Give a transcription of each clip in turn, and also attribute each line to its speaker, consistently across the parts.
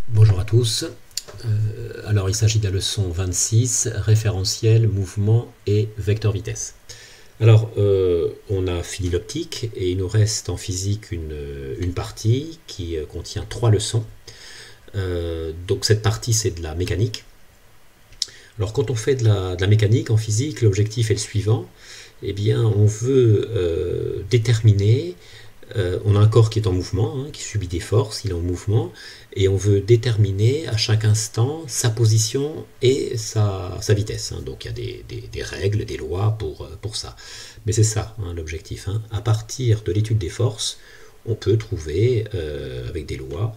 Speaker 1: Bonjour à tous. Alors il s'agit de la leçon 26, référentiel, mouvement et vecteur vitesse. Alors on a fini l'optique et il nous reste en physique une partie qui contient 3 leçons. Donc cette partie c'est de la mécanique. Alors quand on fait de la mécanique en physique, l'objectif est le suivant. Eh bien on veut déterminer, on a un corps qui est en mouvement, qui subit des forces, il est en mouvement, et on veut déterminer à chaque instant sa position et sa vitesse. Donc il y a des règles, des lois pour ça. Mais c'est ça l'objectif. À partir de l'étude des forces, on peut trouver, avec des lois,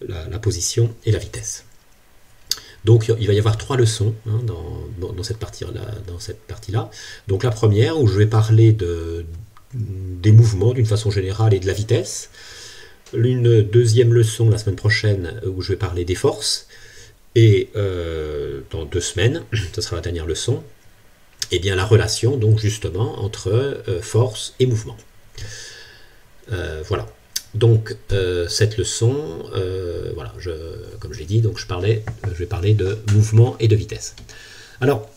Speaker 1: la position et la vitesse. Donc il va y avoir 3 leçons dans cette partie-là. Donc la première, où je vais parler des mouvements d'une façon générale et de la vitesse. Une deuxième leçon la semaine prochaine où je vais parler des forces. Et dans 2 semaines, ce sera la dernière leçon, et bien la relation donc justement entre force et mouvement. Voilà. Donc cette leçon, voilà, comme je l'ai dit, donc je vais parler de mouvement et de vitesse. Alors,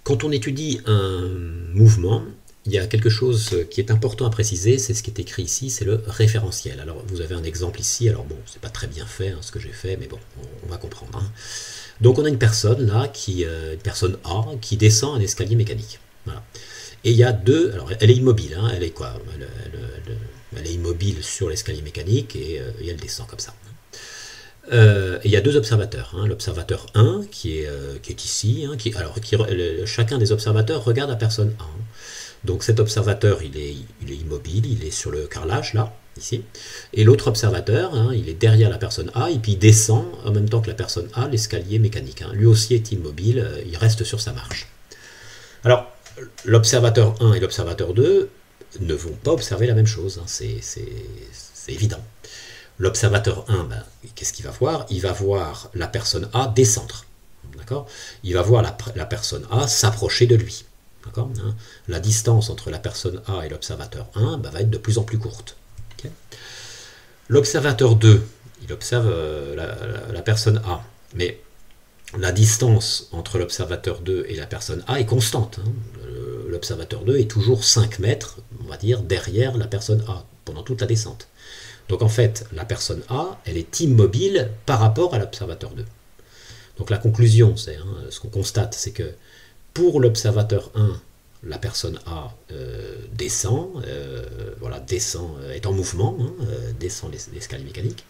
Speaker 1: quand on étudie un mouvement, il y a quelque chose qui est important à préciser, c'est ce qui est écrit ici, c'est le référentiel. Alors vous avez un exemple ici, alors bon, c'est pas très bien fait ce que j'ai fait, mais bon, on va comprendre. Donc on a une personne là, une personne A, qui descend un escalier mécanique. Voilà. Et il y a deux, alors elle est immobile, elle est quoi, elle est immobile sur l'escalier mécanique et elle descend comme ça. Et il y a 2 observateurs, l'observateur 1 qui est ici, chacun des observateurs regarde la personne A. Donc cet observateur, il est immobile, il est sur le carrelage, là, ici. Et l'autre observateur, il est derrière la personne A, et puis il descend, en même temps que la personne A, l'escalier mécanique. Lui aussi est immobile, il reste sur sa marche. Alors, l'observateur 1 et l'observateur 2 ne vont pas observer la même chose, c'est évident. L'observateur 1, qu'est-ce qu'il va voir? Il va voir la personne A descendre. D'accord? Il va voir la personne A s'approcher de lui. La distance entre la personne A et l'observateur 1 va être de plus en plus courte. Okay. L'observateur 2, il observe la personne A, mais la distance entre l'observateur 2 et la personne A est constante. L'observateur 2 est toujours 5 mètres, on va dire, derrière la personne A, pendant toute la descente. Donc en fait, la personne A, elle est immobile par rapport à l'observateur 2. Donc la conclusion, ce qu'on constate, c'est que pour l'observateur 1, la personne A descend, est en mouvement, descend l'escalier mécanique.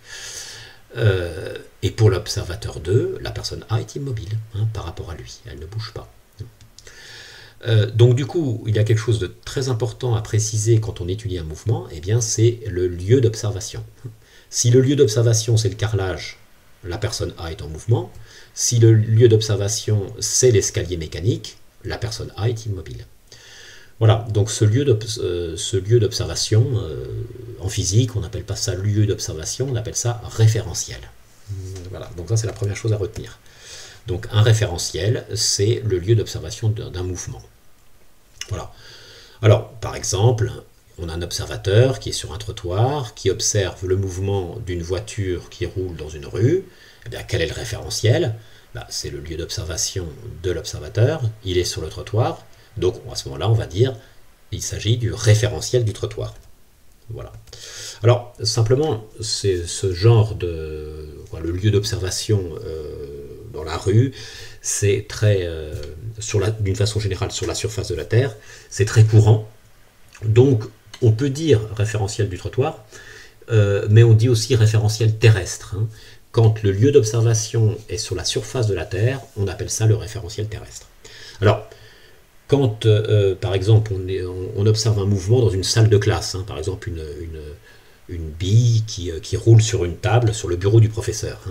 Speaker 1: Et pour l'observateur 2, la personne A est immobile par rapport à lui, elle ne bouge pas. Donc du coup, il y a quelque chose de très important à préciser quand on étudie un mouvement, et bien c'est le lieu d'observation. Si le lieu d'observation c'est le carrelage, la personne A est en mouvement. Si le lieu d'observation c'est l'escalier mécanique, la personne A est immobile. Voilà, donc ce lieu d'observation, en physique, on n'appelle pas ça lieu d'observation, on appelle ça référentiel. Voilà, donc ça c'est la première chose à retenir. Donc un référentiel, c'est le lieu d'observation d'un mouvement. Voilà. Alors, par exemple, on a un observateur qui est sur un trottoir, qui observe le mouvement d'une voiture qui roule dans une rue. Eh bien, quel est le référentiel? C'est le lieu d'observation de l'observateur, il est sur le trottoir, donc à ce moment-là, on va dire il s'agit du référentiel du trottoir. Voilà. Alors, simplement, c'est ce genre le lieu d'observation dans la rue, c'est très, d'une façon générale, sur la surface de la Terre, c'est très courant. Donc, on peut dire référentiel du trottoir, mais on dit aussi référentiel terrestre. Quand le lieu d'observation est sur la surface de la Terre, on appelle ça le référentiel terrestre. Alors, quand, par exemple, on observe un mouvement dans une salle de classe, par exemple une bille qui roule sur une table, sur le bureau du professeur,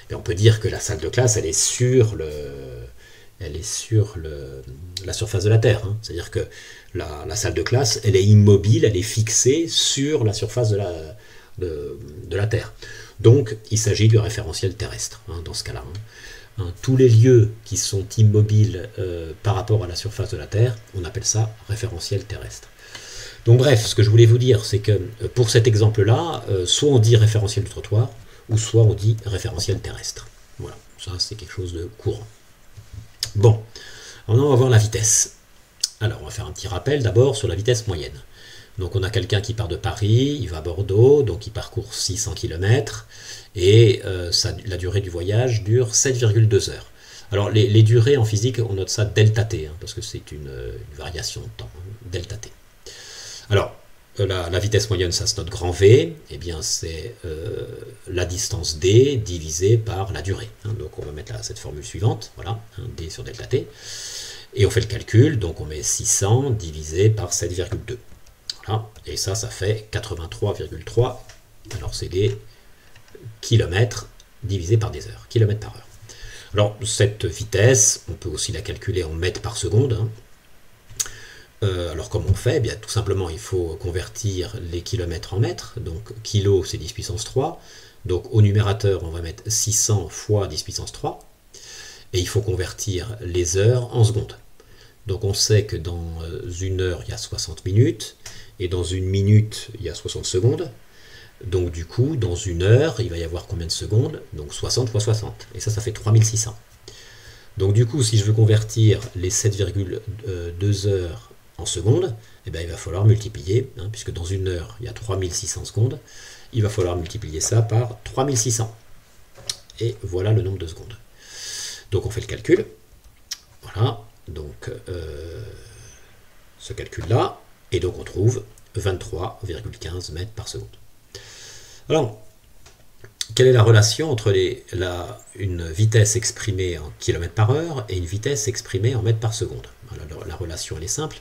Speaker 1: et on peut dire que la salle de classe, elle est sur la surface de la Terre. C'est-à-dire que la salle de classe, elle est immobile, elle est fixée sur la surface de la Terre. Donc, il s'agit du référentiel terrestre, dans ce cas-là. Tous les lieux qui sont immobiles par rapport à la surface de la Terre, on appelle ça référentiel terrestre. Donc bref, ce que je voulais vous dire, c'est que pour cet exemple-là, soit on dit référentiel du trottoir, ou soit on dit référentiel terrestre. Voilà, ça c'est quelque chose de courant. Bon, maintenant on va voir la vitesse. Alors on va faire un petit rappel d'abord sur la vitesse moyenne. Donc on a quelqu'un qui part de Paris, il va à Bordeaux, donc il parcourt 600 km, et la durée du voyage dure 7,2 heures. Alors les durées en physique, on note ça delta t, parce que c'est une variation de temps, delta t. Alors, la vitesse moyenne, ça se note grand V, eh bien c'est la distance d divisée par la durée. Donc on va mettre cette formule suivante, voilà, d sur delta t, et on fait le calcul, donc on met 600 divisé par 7,2. Voilà, et ça fait 83,3, alors c'est des kilomètres divisé par des heures, kilomètres par heure. Alors cette vitesse, on peut aussi la calculer en mètres par seconde. Alors comment on fait? Eh bien, tout simplement, il faut convertir les kilomètres en mètres. Donc kilo, c'est 10 puissance 3. Donc au numérateur, on va mettre 600 fois 10 puissance 3. Et il faut convertir les heures en secondes. Donc on sait que dans une heure, il y a 60 minutes. Et dans une minute, il y a 60 secondes. Donc du coup, dans une heure, il va y avoir combien de secondes? Donc 60 fois 60. Et ça fait 3600. Donc du coup, si je veux convertir les 7,2 heures en secondes, eh bien, il va falloir multiplier, puisque dans une heure, il y a 3600 secondes, il va falloir multiplier ça par 3600. Et voilà le nombre de secondes. Donc on fait le calcul. Voilà, donc ce calcul-là, et donc on trouve 23,15 mètres par seconde. Alors, quelle est la relation entre une vitesse exprimée en km par heure et une vitesse exprimée en mètres par seconde? Alors, la relation elle est simple.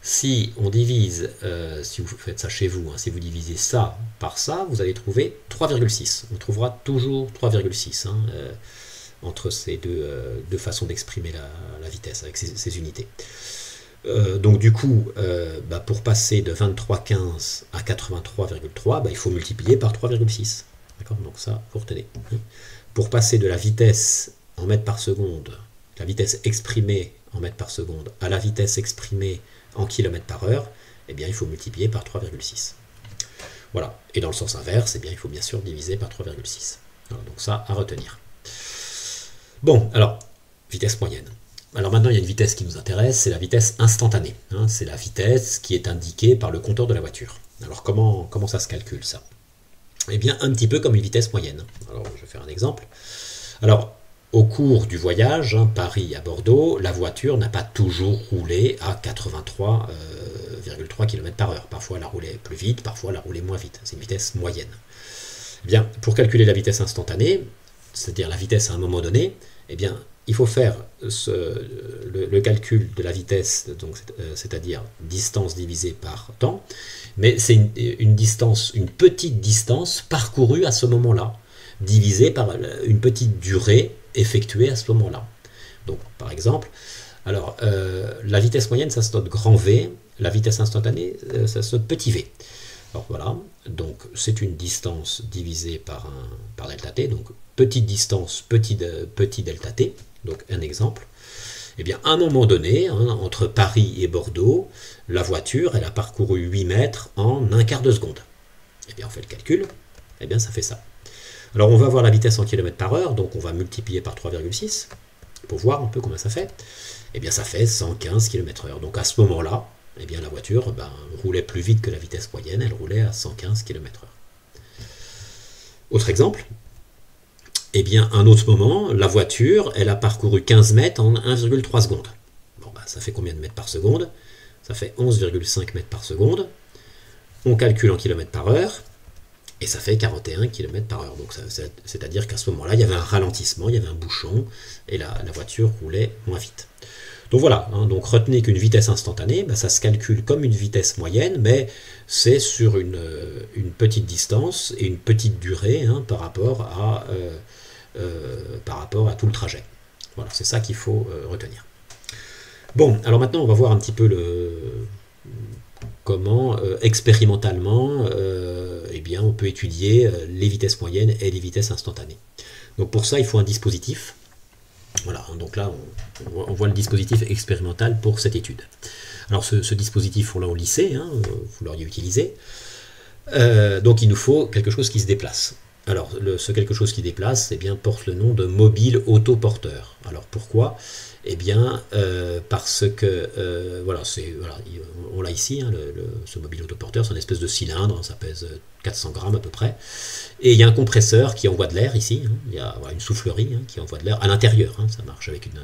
Speaker 1: Si on divise, si vous faites ça chez vous, si vous divisez ça par ça, vous allez trouver 3,6. On trouvera toujours 3,6 entre ces deux façons d'exprimer la vitesse avec ces unités. Donc du coup, pour passer de 23,15 à 83,3, il faut multiplier par 3,6. D'accord? Donc ça, vous retenez. Pour passer de la vitesse en mètres par seconde, la vitesse exprimée en mètres par seconde, à la vitesse exprimée en kilomètres par heure, eh bien, il faut multiplier par 3,6. Voilà. Et dans le sens inverse, eh bien, il faut bien sûr diviser par 3,6. Donc ça, à retenir. Bon, alors, vitesse moyenne. Alors maintenant, il y a une vitesse qui nous intéresse, c'est la vitesse instantanée. C'est la vitesse qui est indiquée par le compteur de la voiture. Alors comment ça se calcule ça? Eh bien, un petit peu comme une vitesse moyenne. Alors, je vais faire un exemple. Alors, au cours du voyage, Paris à Bordeaux, la voiture n'a pas toujours roulé à 83,3 km par heure. Parfois, elle a roulé plus vite, parfois, elle a roulé moins vite. C'est une vitesse moyenne. Eh bien, pour calculer la vitesse instantanée, c'est-à-dire la vitesse à un moment donné, eh bien, il faut faire le calcul de la vitesse, c'est-à-dire distance divisée par temps, mais c'est une petite distance parcourue à ce moment-là, divisée par une petite durée effectuée à ce moment-là. Donc, par exemple, alors, la vitesse moyenne, ça se note grand V, la vitesse instantanée, ça se note petit v. Alors voilà, donc c'est une distance divisée par delta t, donc petite distance, petit delta t. Donc un exemple, eh bien à un moment donné, entre Paris et Bordeaux, la voiture, elle a parcouru 8 mètres en un quart de seconde. Eh bien on fait le calcul, eh bien ça fait ça. Alors on va voir la vitesse en km par heure, donc on va multiplier par 3,6 pour voir un peu combien ça fait. Eh bien ça fait 115 km/h. Donc à ce moment-là, eh bien la voiture roulait plus vite que la vitesse moyenne, elle roulait à 115 km/h. Autre exemple, eh bien, à un autre moment, la voiture, elle a parcouru 15 mètres en 1,3 secondes. Bon, ça fait combien de mètres par seconde? Ça fait 11,5 mètres par seconde. On calcule en kilomètres par heure, et ça fait 41 km par heure. Donc, c'est-à-dire qu'à ce moment-là, il y avait un ralentissement, il y avait un bouchon, et la voiture roulait moins vite. Donc voilà, donc retenez qu'une vitesse instantanée, ça se calcule comme une vitesse moyenne, mais c'est sur une petite distance et une petite durée par rapport à tout le trajet. Voilà, c'est ça qu'il faut retenir. Bon, alors maintenant on va voir un petit peu comment expérimentalement eh bien, on peut étudier les vitesses moyennes et les vitesses instantanées. Donc pour ça il faut un dispositif. Voilà, donc là on voit le dispositif expérimental pour cette étude. Alors ce dispositif on l'a au lycée, vous l'auriez utilisé. Donc il nous faut quelque chose qui se déplace. Alors, ce quelque chose qui déplace, eh bien, porte le nom de mobile autoporteur. Alors, pourquoi? Eh bien, parce que, voilà, on l'a ici, hein, ce mobile autoporteur, c'est une espèce de cylindre, ça pèse 400 grammes à peu près. Et il y a un compresseur qui envoie de l'air ici, hein, il y a voilà, une soufflerie hein, qui envoie de l'air à l'intérieur, hein, ça marche avec une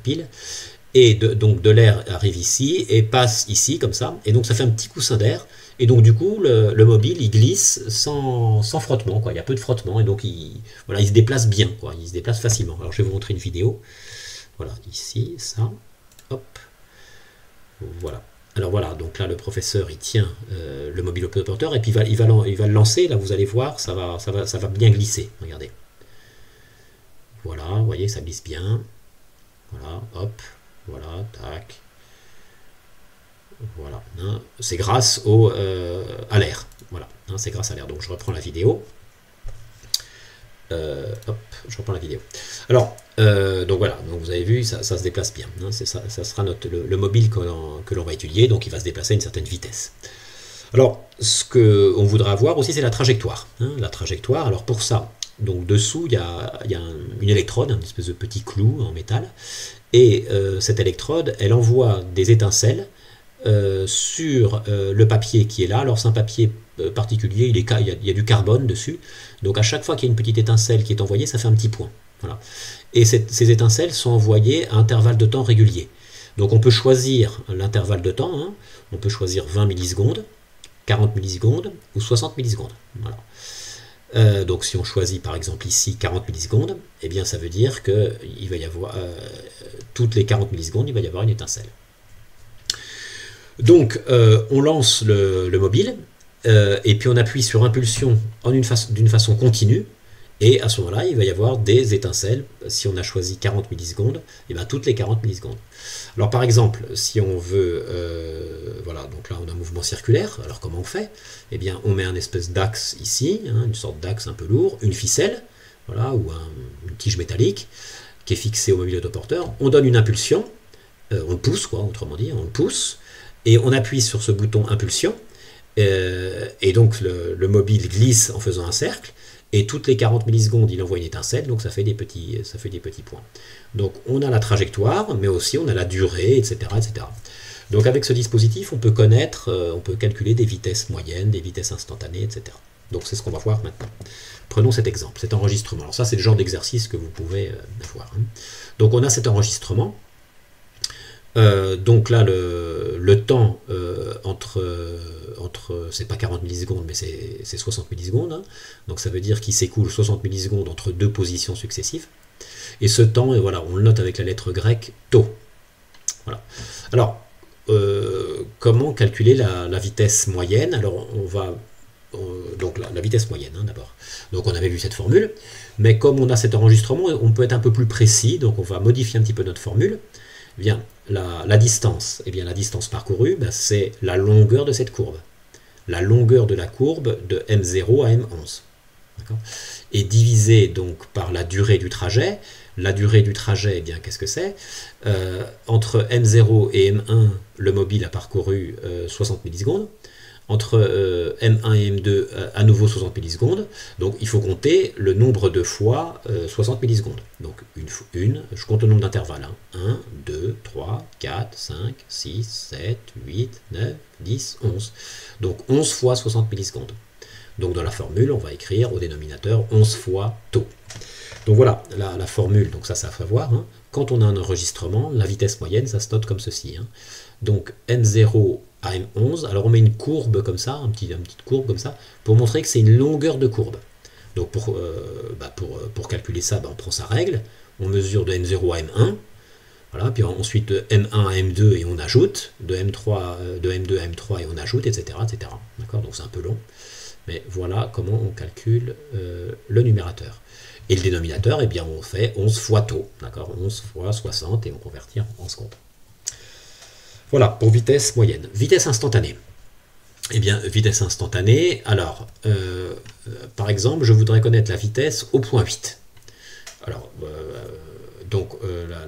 Speaker 1: pile. Et donc de l'air arrive ici et passe ici comme ça, et donc ça fait un petit coussin d'air, et donc du coup le mobile il glisse sans frottement, quoi. Il y a peu de frottement, et donc voilà, il se déplace bien, quoi. Il se déplace facilement. Alors je vais vous montrer une vidéo, voilà, ici, ça, hop, voilà. Alors voilà, donc là le professeur il tient le mobile autoporteur, et puis il va le lancer, là vous allez voir, ça va bien glisser, regardez. Voilà, vous voyez, ça glisse bien, voilà, hop. Voilà, tac. Voilà. Hein, c'est grâce à l'air. Voilà. Hein, c'est grâce à l'air. Donc je reprends la vidéo. Hop, je reprends la vidéo. Alors, donc voilà. Donc vous avez vu, ça se déplace bien. Hein, ça sera le mobile que l'on va étudier. Donc il va se déplacer à une certaine vitesse. Alors, ce qu'on voudra avoir aussi, c'est la trajectoire. Hein, la trajectoire. Alors pour ça, donc dessous, il y a une électrode, une espèce de petit clou en métal. Et cette électrode, elle envoie des étincelles sur le papier qui est là. Alors c'est un papier particulier, il y a du carbone dessus. Donc à chaque fois qu'il y a une petite étincelle qui est envoyée, ça fait un petit point. Voilà. Et ces étincelles sont envoyées à intervalles de temps réguliers. Donc on peut choisir l'intervalle de temps. Hein. On peut choisir 20 millisecondes, 40 millisecondes ou 60 millisecondes. Voilà. Donc si on choisit par exemple ici 40 millisecondes, eh bien ça veut dire que il va y avoir toutes les 40 millisecondes, il va y avoir une étincelle. Donc on lance le mobile et puis on appuie sur impulsion d'une façon continue, et à ce moment-là il va y avoir des étincelles. Si on a choisi 40 millisecondes, et bien toutes les 40 millisecondes. Alors par exemple, si on veut, voilà, donc là on a un mouvement circulaire, alors comment on fait? Eh bien on met un espèce d'axe ici, hein, une sorte d'axe un peu lourd, une ficelle, voilà, ou une tige métallique qui est fixée au mobile autoporteur, on donne une impulsion, on le pousse, quoi, autrement dit, on le pousse, et on appuie sur ce bouton impulsion, et donc le mobile glisse en faisant un cercle, et toutes les 40 millisecondes, il envoie une étincelle, donc ça fait des petits points. Donc on a la trajectoire, mais aussi on a la durée, etc., etc. Donc avec ce dispositif, on peut calculer des vitesses moyennes, des vitesses instantanées, etc. Donc c'est ce qu'on va voir maintenant. Prenons cet exemple, cet enregistrement. Alors ça, c'est le genre d'exercice que vous pouvez avoir. Hein. Donc on a cet enregistrement. Donc là, le temps c'est pas 40 millisecondes, mais c'est 60 millisecondes. Hein. Donc ça veut dire qu'il s'écoule 60 millisecondes entre deux positions successives. Et ce temps, voilà, on le note avec la lettre grecque tau. Voilà. Alors, comment calculer la vitesse moyenne? Alors on va donc la vitesse moyenne hein, d'abord. Donc on avait vu cette formule, mais comme on a cet enregistrement, on peut être un peu plus précis, donc on va modifier un petit peu notre formule. Eh bien, la distance, eh bien, la distance parcourue, ben, c'est la longueur de cette courbe. La longueur de la courbe de M0 à M11. Et divisé donc par la durée du trajet. La durée du trajet, eh bien, qu'est-ce que c'est? Entre M0 et M1, le mobile a parcouru 60 millisecondes. Entre M1 et M2, à nouveau 60 millisecondes. Donc il faut compter le nombre de fois 60 millisecondes. Donc je compte le nombre d'intervalles. Hein. 1, 2, 3, 4, 5, 6, 7, 8, 9, 10, 11. Donc 11 fois 60 millisecondes. Donc dans la formule, on va écrire au dénominateur 11 fois tau. Donc voilà, la formule, donc ça faut voir. Hein. Quand on a un enregistrement, la vitesse moyenne, ça se note comme ceci. Hein. Donc M0 à M11, alors on met une courbe comme ça, une petite courbe comme ça, pour montrer que c'est une longueur de courbe. Donc pour calculer ça, on prend sa règle, on mesure de M0 à M1, voilà, puis ensuite de M1 à M2 et on ajoute, de M2 à M3 et on ajoute, etc. etc. D'accord, donc c'est un peu long, mais voilà comment on calcule le numérateur. Et le dénominateur, eh bien on fait 11 fois tau, d'accord, 11 fois 60 et on convertit en secondes. Voilà, pour vitesse moyenne. Vitesse instantanée. Eh bien, vitesse instantanée, alors, par exemple, je voudrais connaître la vitesse au point 8. Alors,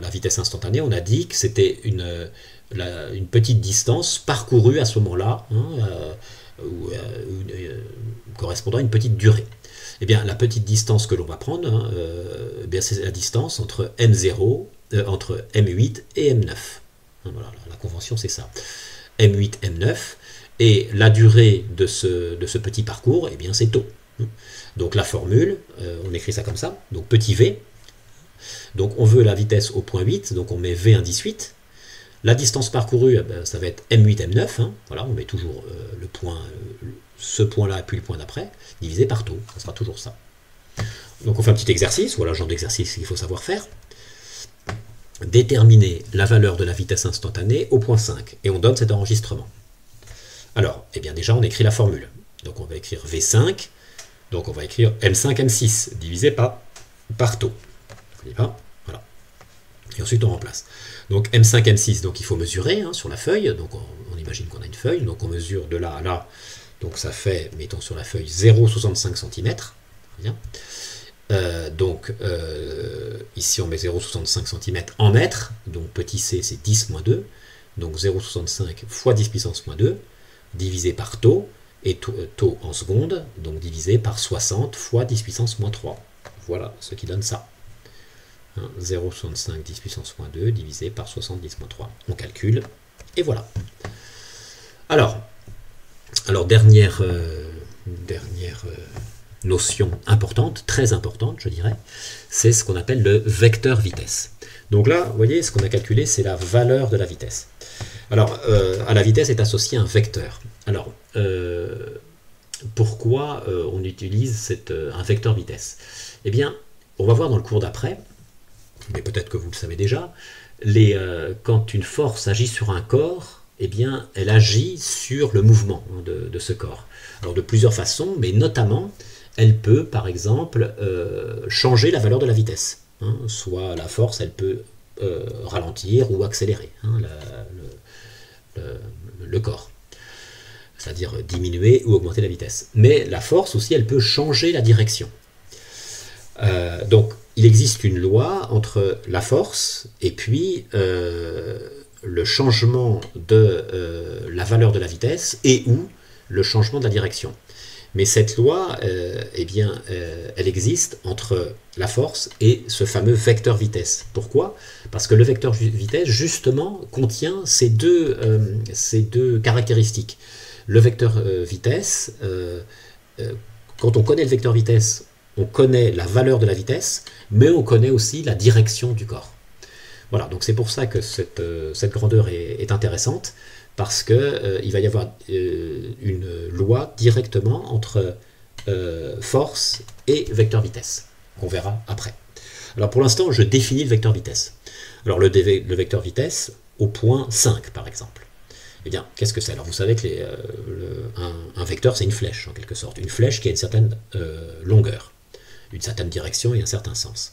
Speaker 1: la vitesse instantanée, on a dit que c'était une petite distance parcourue à ce moment-là, hein, correspondant à une petite durée. Eh bien, la petite distance que l'on va prendre, hein, eh bien, c'est la distance entre M0, entre M8 et M9. Hein, voilà, la convention, c'est ça. M8, M9, et la durée de ce petit parcours, eh bien, c'est tau. Donc la formule, on écrit ça comme ça, donc petit v, donc on veut la vitesse au point 8, donc on met v indice 8. La distance parcourue, eh ben, ça va être M8, M9, hein, voilà, on met toujours ce point-là puis le point d'après, divisé par tau, ça sera toujours ça. Donc on fait un petit exercice, voilà le genre d'exercice qu'il faut savoir faire. Déterminer la valeur de la vitesse instantanée au point 5, et on donne cet enregistrement. Alors, eh bien déjà on écrit la formule, donc on va écrire V5, donc on va écrire M5, M6, divisé par tau. Voilà. Et ensuite on remplace. Donc M5, M6, donc il faut mesurer hein, sur la feuille, donc on imagine qu'on a une feuille, donc on mesure de là à là, donc ça fait, mettons sur la feuille, 0,65 cm. Bien. Ici on met 0,65 cm en mètres, donc petit c c'est 10 moins 2, donc 0,65 fois 10 puissance moins 2, divisé par tau, et tau en secondes, donc divisé par 60 fois 10 puissance moins 3. Voilà ce qui donne ça. 0,65 10 puissance moins 2 divisé par 70 moins 3. On calcule, et voilà. Alors dernière notion importante, très importante, je dirais, c'est ce qu'on appelle le vecteur vitesse. Donc là, vous voyez, ce qu'on a calculé, c'est la valeur de la vitesse. Alors, à la vitesse est associé un vecteur. Alors, pourquoi on utilise un vecteur vitesse? Eh bien, on va voir dans le cours d'après, mais peut-être que vous le savez déjà, quand une force agit sur un corps, eh bien, elle agit sur le mouvement de ce corps. Alors, de plusieurs façons, mais notamment, elle peut, par exemple, changer la valeur de la vitesse. Hein, soit la force, elle peut ralentir ou accélérer hein, le corps. C'est-à-dire diminuer ou augmenter la vitesse. Mais la force aussi, elle peut changer la direction. Donc, il existe une loi entre la force et puis le changement de la valeur de la vitesse et ou le changement de la direction. Mais cette loi, elle existe entre la force et ce fameux vecteur vitesse. Pourquoi? Parce que le vecteur vitesse, justement, contient ces deux caractéristiques. Le vecteur vitesse, quand on connaît le vecteur vitesse, on connaît la valeur de la vitesse, mais on connaît aussi la direction du corps. Voilà, donc c'est pour ça que cette grandeur est intéressante, parce qu'il va y avoir une loi directement entre force et vecteur vitesse, qu'on verra après. Alors pour l'instant, je définis le vecteur vitesse. Alors le vecteur vitesse au point 5, par exemple. Eh bien, qu'est-ce que c'est? Alors vous savez que un vecteur, c'est une flèche, en quelque sorte. Une flèche qui a une certaine longueur, une certaine direction et un certain sens.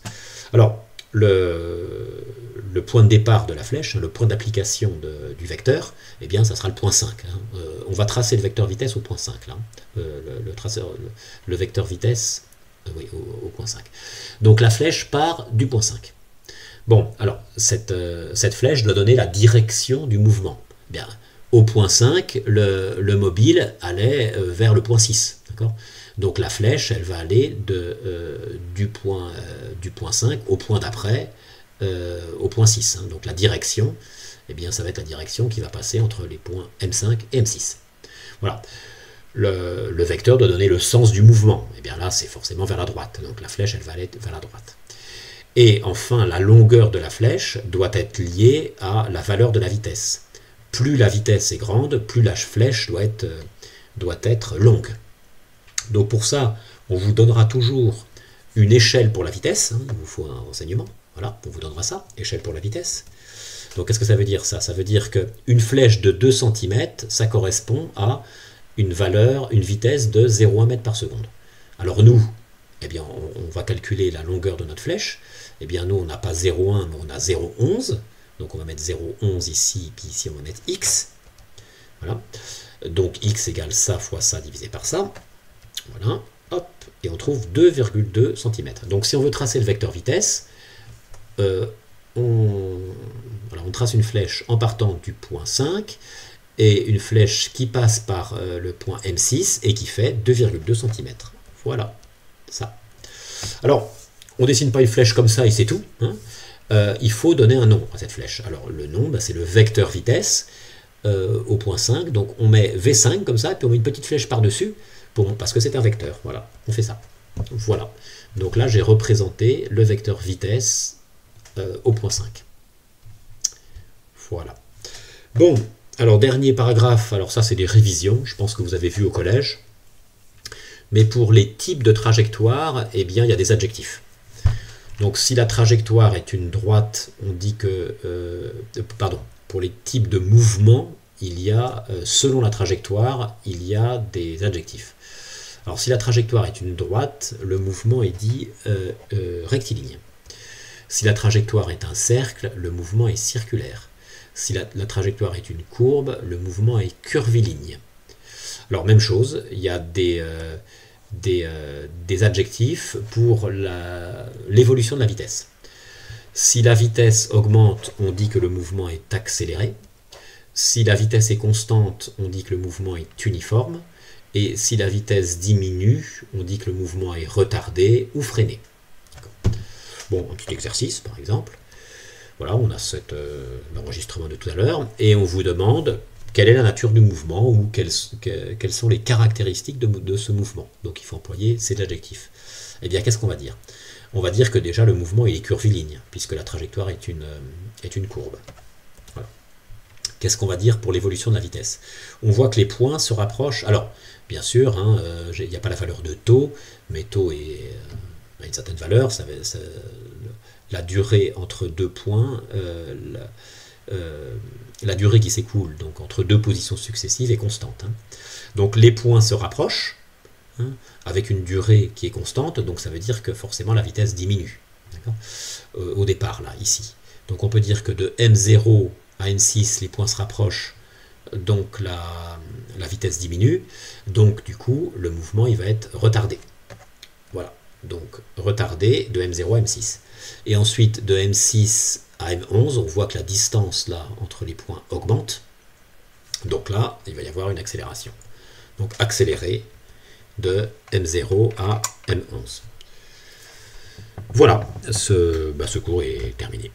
Speaker 1: Alors, le point de départ de la flèche, le point d'application du vecteur, eh bien, ça sera le point 5. Hein. On va tracer le vecteur vitesse au point 5. Là. Le vecteur vitesse oui, au point 5. Donc la flèche part du point 5. Bon, alors, cette flèche doit donner la direction du mouvement. Eh bien, au point 5, le mobile allait vers le point 6. Donc la flèche, elle va aller du point 5 au point d'après, au point 6. Hein. Donc la direction, eh bien, ça va être la direction qui va passer entre les points M5 et M6. Voilà. Le vecteur doit donner le sens du mouvement. Eh bien là, c'est forcément vers la droite. Donc la flèche, elle va aller vers la droite. Et enfin, la longueur de la flèche doit être liée à la valeur de la vitesse. Plus la vitesse est grande, plus la flèche doit être longue. Donc pour ça, on vous donnera toujours une échelle pour la vitesse. Hein, il vous faut un renseignement. Voilà, on vous donnera ça, échelle pour la vitesse. Donc qu'est-ce que ça veut dire ça? Ça veut dire qu'une flèche de 2 cm, ça correspond à une vitesse de 0,1 m par seconde. Alors nous, eh bien, on va calculer la longueur de notre flèche. Eh bien nous, on n'a pas 0,1, mais on a 0,11. Donc on va mettre 0,11 ici, puis ici on va mettre x. Voilà. Donc x égale ça fois ça divisé par ça. Voilà, hop, et on trouve 2,2 cm. Donc si on veut tracer le vecteur vitesse, on trace une flèche en partant du point 5, et une flèche qui passe par le point M6 et qui fait 2,2 cm. Voilà, ça. Alors, on ne dessine pas une flèche comme ça et c'est tout. Hein. Il faut donner un nom à cette flèche. Alors, le nom, c'est le vecteur vitesse au point 5. Donc, on met V5 comme ça, et puis on met une petite flèche par-dessus, parce que c'est un vecteur. Voilà, on fait ça. Voilà. Donc là, j'ai représenté le vecteur vitesse au point 5. Voilà. Bon, alors dernier paragraphe, alors ça c'est des révisions, je pense que vous avez vu au collège. Mais pour les types de trajectoires, eh bien il y a des adjectifs. Donc si la trajectoire est une droite, on dit que... pardon, pour les types de mouvements, il y a, selon la trajectoire, il y a des adjectifs. Alors si la trajectoire est une droite, le mouvement est dit rectiligne. Si la trajectoire est un cercle, le mouvement est circulaire. Si la trajectoire est une courbe, le mouvement est curviligne. Alors même chose, il y a des adjectifs pour l'évolution de la vitesse. Si la vitesse augmente, on dit que le mouvement est accéléré. Si la vitesse est constante, on dit que le mouvement est uniforme. Et si la vitesse diminue, on dit que le mouvement est retardé ou freiné. Bon, un petit exercice par exemple. Voilà, on a cet enregistrement de tout à l'heure, et on vous demande quelle est la nature du mouvement, ou quelles sont les caractéristiques de ce mouvement. Donc il faut employer ces adjectifs. Eh bien, qu'est-ce qu'on va dire? On va dire que déjà le mouvement il est curviligne, puisque la trajectoire est une courbe. Voilà. Qu'est-ce qu'on va dire pour l'évolution de la vitesse? On voit que les points se rapprochent. Alors, bien sûr, hein, il n'y a pas la valeur de taux, mais taux a une certaine valeur, la durée entre deux points, la durée qui s'écoule donc entre deux positions successives est constante. Hein. Donc les points se rapprochent hein, avec une durée qui est constante, donc ça veut dire que forcément la vitesse diminue au départ, là, ici. Donc on peut dire que de M0 à M6, les points se rapprochent, donc la vitesse diminue, donc du coup le mouvement il va être retardé. Voilà, donc retardé de M0 à M6. Et ensuite, de M6 à M11, on voit que la distance là entre les points augmente. Donc là, il va y avoir une accélération. Donc accéléré de M0 à M11. Voilà, ce cours est terminé.